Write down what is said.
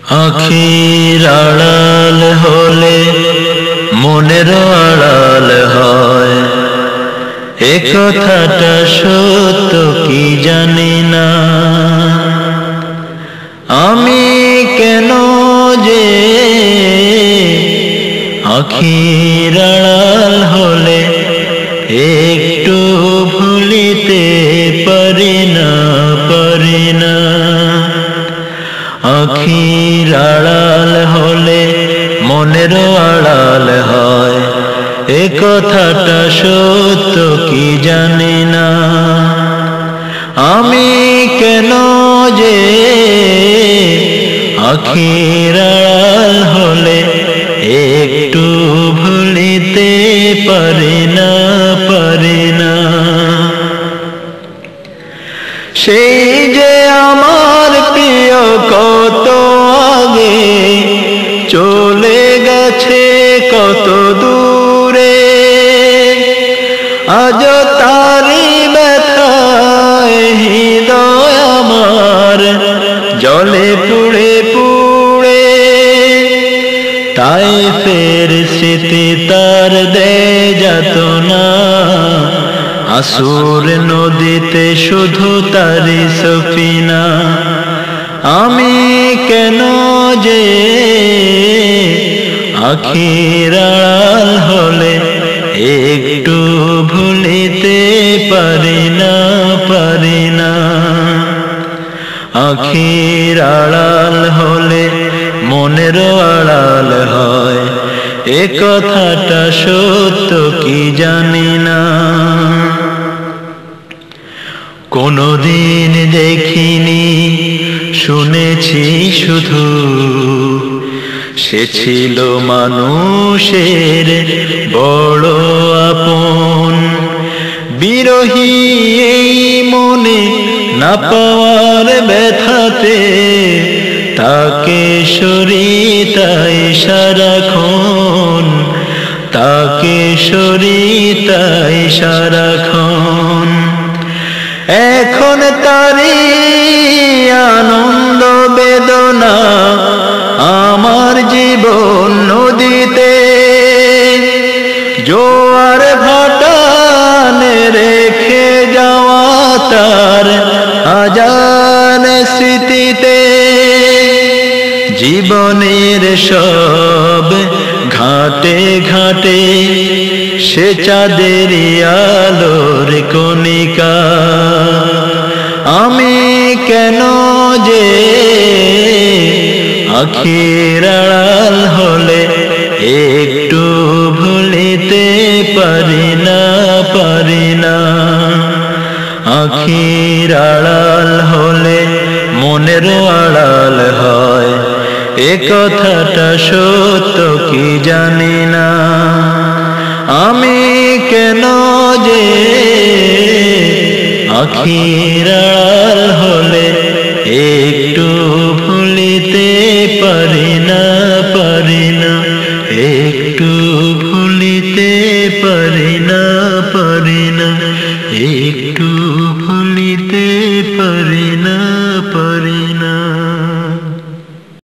আখির আড়াল হলে মনের আড়াল হয়, এ কথাটা সত্য কি জানি না। আমি কেন যে আখির আড়াল হলে একটু ভুলিতে পারি না। আখির আড়াল হলে মনের আড়াল হয়, এ কথাটা সত্য কি জানি না। আমি কেন যে আখির আড়াল হলে একটু ভুলিতে পারি না। সেই যে আমার প্রিয় কত আগে চলে গেছে কত দূরে, আজ তারি ব্যথায় হৃদয় আমার জলে পুড়ে পুড়ে। তাই ফের স্মৃতি তার দেয় যাতনা, আসুর নদীতে শুধু তারি সফিনা। আমি কেন যে আখির আড়াল হলে একটু ভুলিতে পারি না। আখির আড়াল হলে মনের আড়াল হয়, এ কথাটা সত্য কি জানি না। কোনদিন দেখিনি শুনেছি শুধু, সে ছিল মানুষের বড় আপন। বিরহী এই মনে না পাওয়ার ব্যথাতে তাকে সরিতাই সারাক্ষণ, তাকে সরিতাই সারাক্ষণ। এখন তারি আনন্দ বেদনা আমার জীবন নদীতে, জোয়ার ভাটানে রেখে যাওয়া তার আজান স্মৃতিতে। জীবনের সব ঘাটে ঘাটে সে চাঁদের আলোর কণিকা। আমি কেন যে আখির আড়াল হলে একটু ভুলিতে পারি না। আখির আড়াল হলে মনের আড়াল হয়, এ কথাটা সত্য কি জানি না। আমি কেন যে আখির আড়াল হলে একটু ভুলিতে পারি না, একটু